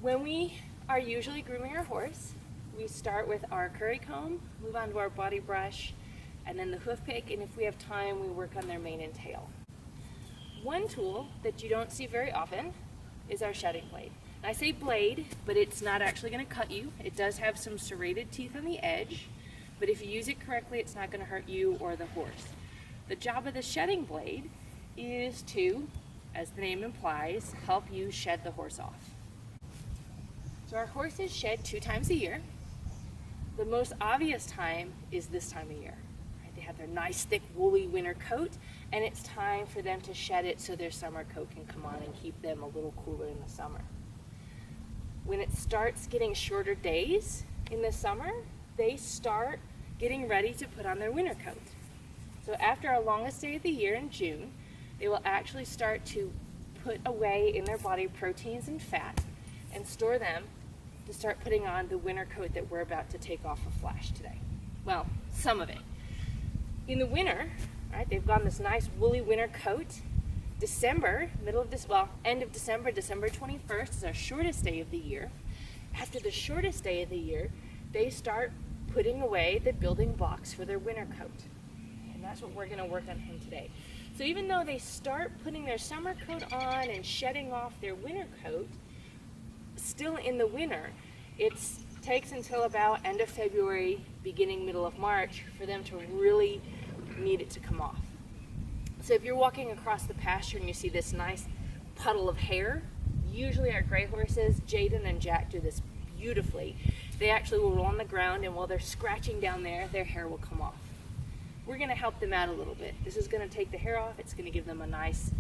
When we are usually grooming our horse, we start with our curry comb, move on to our body brush, and then the hoof pick, and if we have time, we work on their mane and tail. One tool that you don't see very often is our shedding blade. And I say blade, but it's not actually going to cut you. It does have some serrated teeth on the edge, but if you use it correctly, it's not going to hurt you or the horse. The job of the shedding blade is to, as the name implies, help you shed the horse off. So our horses shed 2 times a year. The most obvious time is this time of year. Right? They have their nice thick woolly winter coat, and it's time for them to shed it so their summer coat can come on and keep them a little cooler in the summer. When it starts getting shorter days in the summer, they start getting ready to put on their winter coat. So after our longest day of the year in June, they will actually start to put away in their body proteins and fat and store them to start putting on the winter coat that we're about to take off of Flash today. Well, some of it. In the winter, right, they've got this nice woolly winter coat. December, end of December, December 21st is our shortest day of the year. After the shortest day of the year, they start putting away the building blocks for their winter coat. And that's what we're going to work on him today. So even though they start putting their summer coat on and shedding off their winter coat, still in the winter, it takes until about end of February, beginning middle of March for them to really need it to come off. So if you're walking across the pasture and you see this nice puddle of hair, usually our gray horses, Jaden and Jack, do this beautifully. They actually will roll on the ground, and while they're scratching down there, their hair will come off. We're going to help them out a little bit. This is going to take the hair off. It's going to give them a nice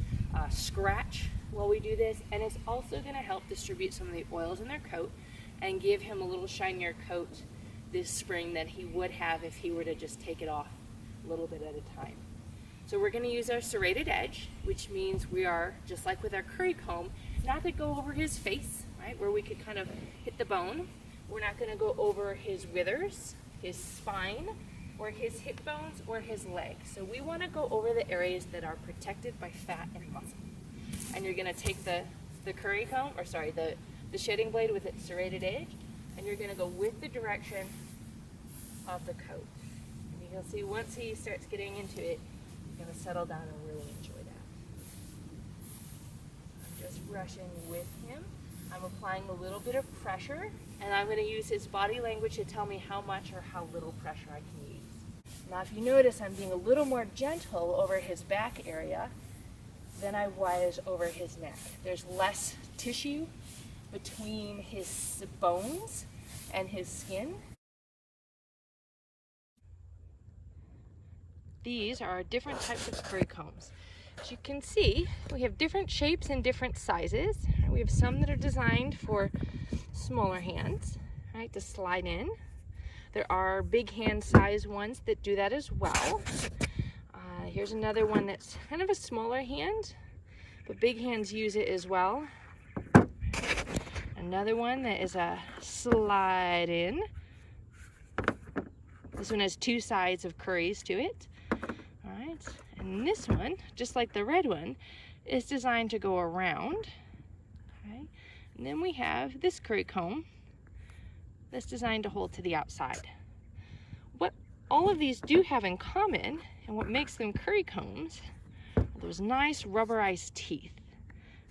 scratch while we do this, and it's also going to help distribute some of the oils in their coat and give him a little shinier coat this spring than he would have if he were to just take it off a little bit at a time. So we're going to use our serrated edge, which means we are, just like with our curry comb, not to go over his face, right, where we could kind of hit the bone. We're not going to go over his withers, his spine, or his hip bones, or his legs. So we want to go over the areas that are protected by fat and muscle. And you're going to take the curry comb, the shedding blade with its serrated edge, and you're going to go with the direction of the coat. And you'll see once he starts getting into it, you're going to settle down and really enjoy that. I'm just brushing with him. I'm applying a little bit of pressure, and I'm going to use his body language to tell me how much or how little pressure I can use. Now if you notice, I'm being a little more gentle over his back area than I was over his neck. There's less tissue between his bones and his skin. These are different types of curry combs. As you can see, we have different shapes and different sizes. We have some that are designed for smaller hands, right, to slide in. There are big hand size ones that do that as well. Here's another one that's kind of a smaller hand, but big hands use it as well. Another one that is a slide in. This one has 2 sides of curries to it. All right, and this one, just like the red one, is designed to go around. Okay. And then we have this curry comb that's designed to hold to the outside. What all of these do have in common, and what makes them curry combs, are those nice rubberized teeth,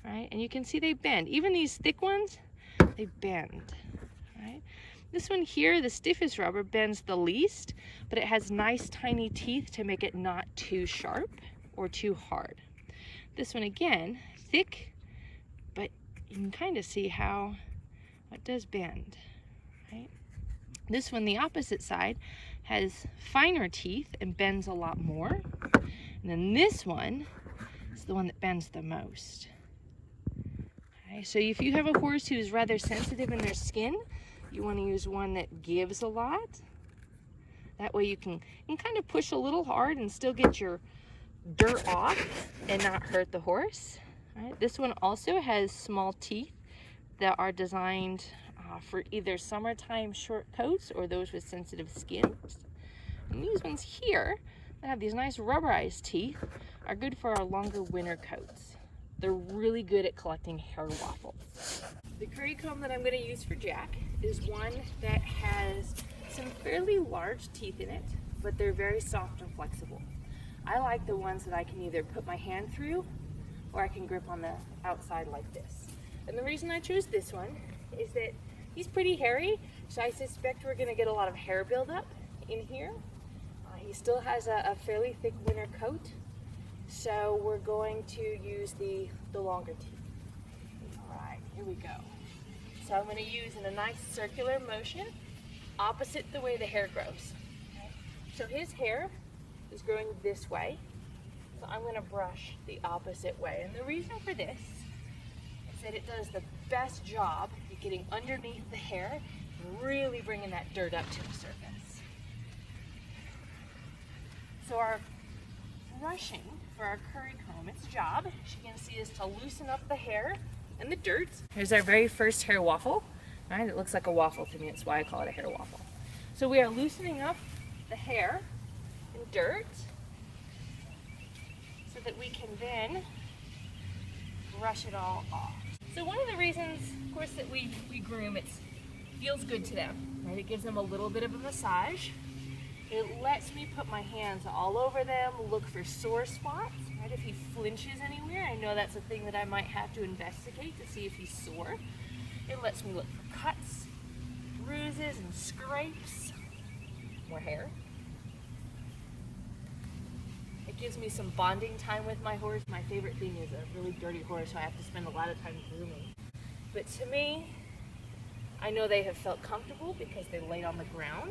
right? And you can see they bend. Even these thick ones, they bend, right? This one here, the stiffest rubber, bends the least, but it has nice tiny teeth to make it not too sharp or too hard. This one again, thick, but you can kind of see how it does bend, right? This one, the opposite side, has finer teeth and bends a lot more. And then this one is the one that bends the most. Okay, so if you have a horse who's rather sensitive in their skin, you want to use one that gives a lot. That way you can kind of push a little hard and still get your dirt off and not hurt the horse. Right? This one also has small teeth that are designed for either summertime short coats or those with sensitive skins. And these ones here that have these nice rubberized teeth are good for our longer winter coats. They're really good at collecting hair waffles. The curry comb that I'm going to use for Jack is one that has some fairly large teeth in it, but they're very soft and flexible. I like the ones that I can either put my hand through or I can grip on the outside like this. And the reason I chose this one is that he's pretty hairy, so I suspect we're going to get a lot of hair buildup in here. He still has a fairly thick winter coat, so we're going to use the longer teeth. All right, here we go. So I'm going to use in a nice circular motion, opposite the way the hair grows. Okay? So his hair is growing this way, so I'm going to brush the opposite way. And the reason for this is that it does the best job at getting underneath the hair and really bringing that dirt up to the surface. So our brushing for our curry comb, its job, as you can see, is to loosen up the hair and the dirt. Here's our very first hair waffle. Right? It looks like a waffle to me, that's why I call it a hair waffle. So we are loosening up the hair and dirt so that we can then brush it all off. So one of the reasons, of course, that we groom, it feels good to them, right? It gives them a little bit of a massage. It lets me put my hands all over them, look for sore spots, right? If he flinches anywhere, I know that's a thing that I might have to investigate to see if he's sore. It lets me look for cuts, bruises, and scrapes. More hair. It gives me some bonding time with my horse. My favorite thing is a really dirty horse, so I have to spend a lot of time grooming. But to me, I know they have felt comfortable because they laid on the ground,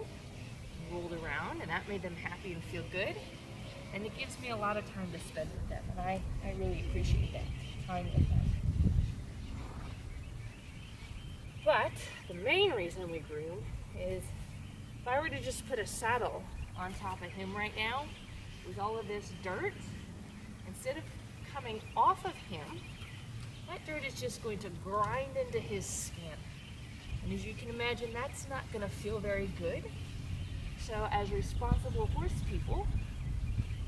rolled around, and that made them happy and feel good. And it gives me a lot of time to spend with them, and I really appreciate that time with them. But the main reason we groom is if I were to just put a saddle on top of him right now with all of this dirt, instead of coming off of him, that dirt is just going to grind into his skin. And as you can imagine, that's not going to feel very good. So as responsible horse people,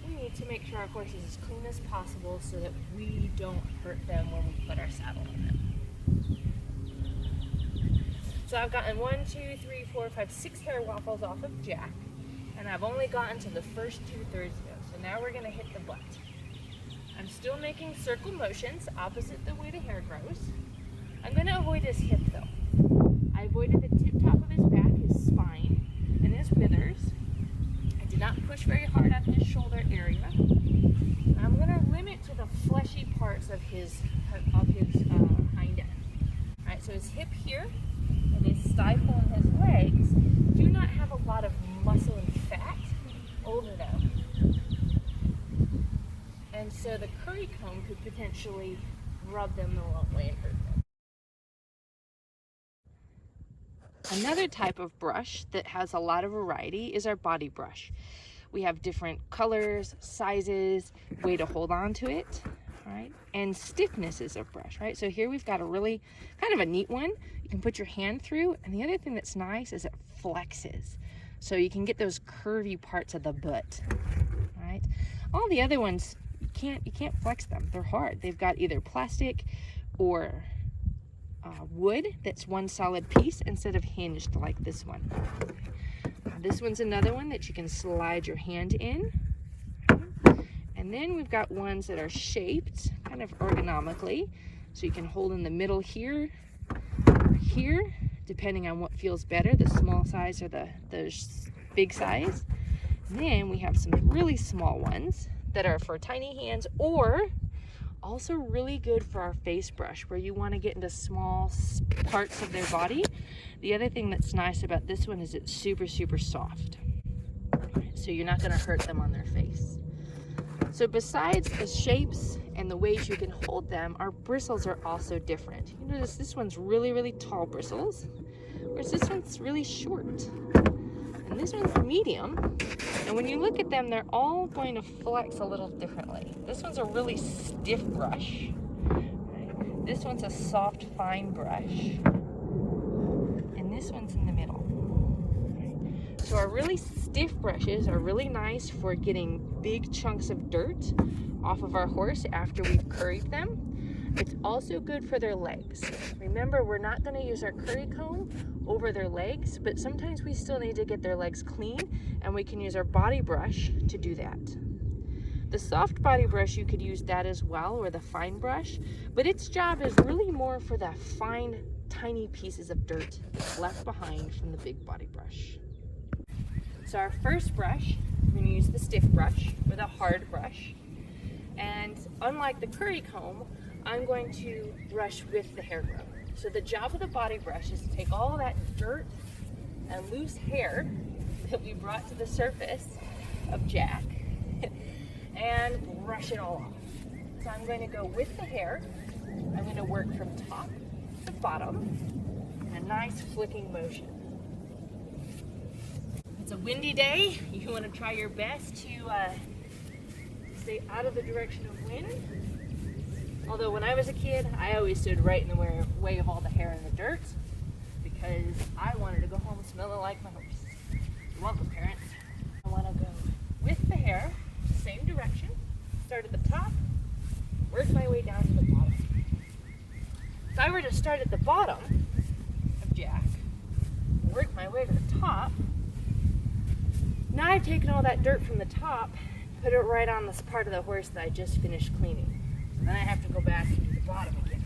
we need to make sure our horse is as clean as possible so that we don't hurt them when we put our saddle on them. So I've gotten 1, 2, 3, 4, 5, 6 hair waffles off of Jack, and I've only gotten to the first 2/3 of them. So now we're going to hit the butt. I'm still making circle motions opposite the way the hair grows. I'm going to avoid his hip though. I avoided the tip top of his back, his spine, and his withers. I did not push very hard on his shoulder area. I'm going to limit to the fleshy parts of his hind end. Alright, so his hip here and his stifle and his legs do not have a lot of muscle and fat over them. And so the curry comb could potentially rub them the wrong way and hurt them. Another type of brush that has a lot of variety is our body brush. We have different colors, sizes, way to hold on to it, right? And stiffnesses of brush, right? So here we've got a really kind of a neat one. You can put your hand through, and the other thing that's nice is it flexes. So you can get those curvy parts of the butt, right? All the other ones, you can't flex them. They're hard. They've got either plastic or wood that's one solid piece instead of hinged like this one. This one's another one that you can slide your hand in. And then we've got ones that are shaped kind of ergonomically. So you can hold in the middle here or here, depending on what feels better, the small size or the big size. And then we have some really small ones that are for tiny hands, or also really good for our face brush where you want to get into small parts of their body. The other thing that's nice about this one is it's super, super soft. So you're not going to hurt them on their face. So besides the shapes and the ways you can hold them, our bristles are also different. You notice this one's really, really tall bristles, whereas this one's really short. And this one's medium. And when you look at them, they're all going to flex a little differently. This one's a really stiff brush. Right? This one's a soft, fine brush. And this one's in the middle. Right? So our really stiff brushes are really nice for getting big chunks of dirt off of our horse after we've curried them. It's also good for their legs. Remember, we're not going to use our curry comb over their legs, but sometimes we still need to get their legs clean, and we can use our body brush to do that. The soft body brush, you could use that as well, or the fine brush, but its job is really more for the fine, tiny pieces of dirt that's left behind from the big body brush. So our first brush, we're going to use the stiff brush or the hard brush. And unlike the curry comb, I'm going to brush with the hair grub. So the job of the body brush is to take all that dirt and loose hair that we brought to the surface of Jack and brush it all off. So I'm going to go with the hair. I'm going to work from top to bottom in a nice flicking motion. It's a windy day. You want to try your best to stay out of the direction of wind. Although when I was a kid, I always stood right in the way of all the hair and the dirt because I wanted to go home smelling like my horse. You're welcome, parents. I want to go with the hair, same direction, start at the top, work my way down to the bottom. If I were to start at the bottom of Jack, work my way to the top, now I've taken all that dirt from the top, put it right on this part of the horse that I just finished cleaning. So then I have to go back to the bottom again.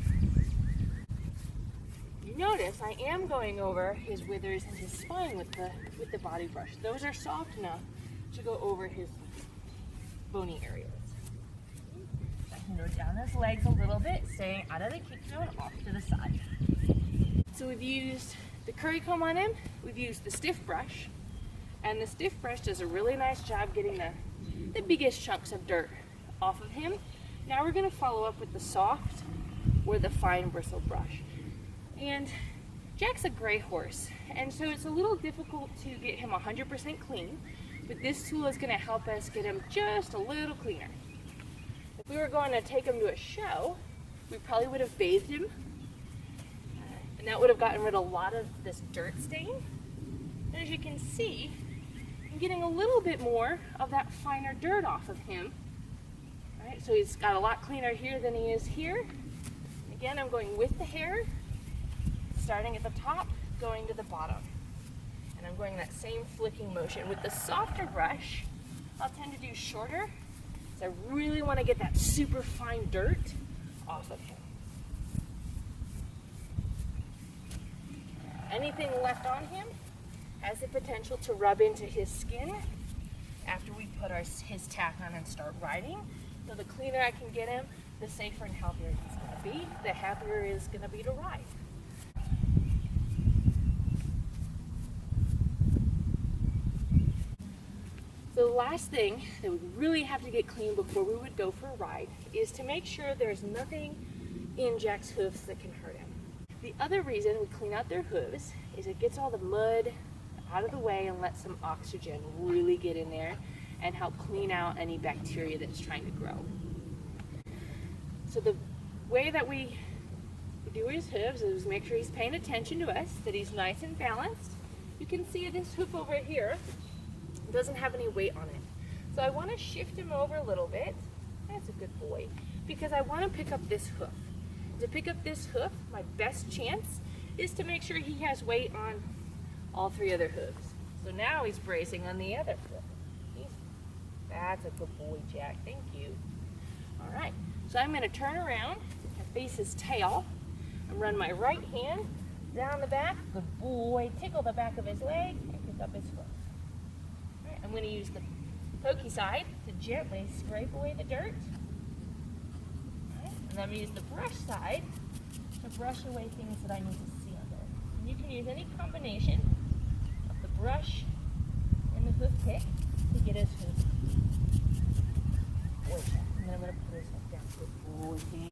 You notice I am going over his withers and his spine with the body brush. Those are soft enough to go over his bony areas. I can go down his legs a little bit, staying out of the kick zone off to the side. So we've used the curry comb on him, we've used the stiff brush, and the stiff brush does a really nice job getting the biggest chunks of dirt off of him. Now we're going to follow up with the soft or the fine bristle brush. And Jack's a gray horse, and so it's a little difficult to get him 100% clean, but this tool is going to help us get him just a little cleaner. If we were going to take him to a show, we probably would have bathed him, and that would have gotten rid of a lot of this dirt stain. And as you can see, I'm getting a little bit more of that finer dirt off of him. Right, so he's got a lot cleaner here than he is here. Again, I'm going with the hair, starting at the top, going to the bottom. And I'm going that same flicking motion. With the softer brush, I'll tend to do shorter, so I really want to get that super fine dirt off of him. Anything left on him has the potential to rub into his skin after we put his tack on and start riding. So the cleaner I can get him, the safer and healthier he's going to be, the happier he is going to be to ride. So the last thing that we really have to get clean before we would go for a ride is to make sure there's nothing in Jack's hoofs that can hurt him. The other reason we clean out their hooves is it gets all the mud out of the way and lets some oxygen really get in there and help clean out any bacteria that's trying to grow. So the way that we do his hooves is make sure he's paying attention to us, that he's nice and balanced. You can see this hoof over here doesn't have any weight on it. So I want to shift him over a little bit. That's a good boy. Because I want to pick up this hoof. To pick up this hoof, my best chance is to make sure he has weight on all three other hooves. So now he's bracing on the other hoof. That's a good boy, Jack. Thank you. All right. So I'm going to turn around and face his tail and run my right hand down the back. Good boy. Tickle the back of his leg and pick up his foot. All right. I'm going to use the pokey side to gently scrape away the dirt. All right. And I'm going to use the brush side to brush away things that I need to see on there. And you can use any combination of the brush and the hoof pick to get his hoof. And then I'm going to put his hoof down. Good boy.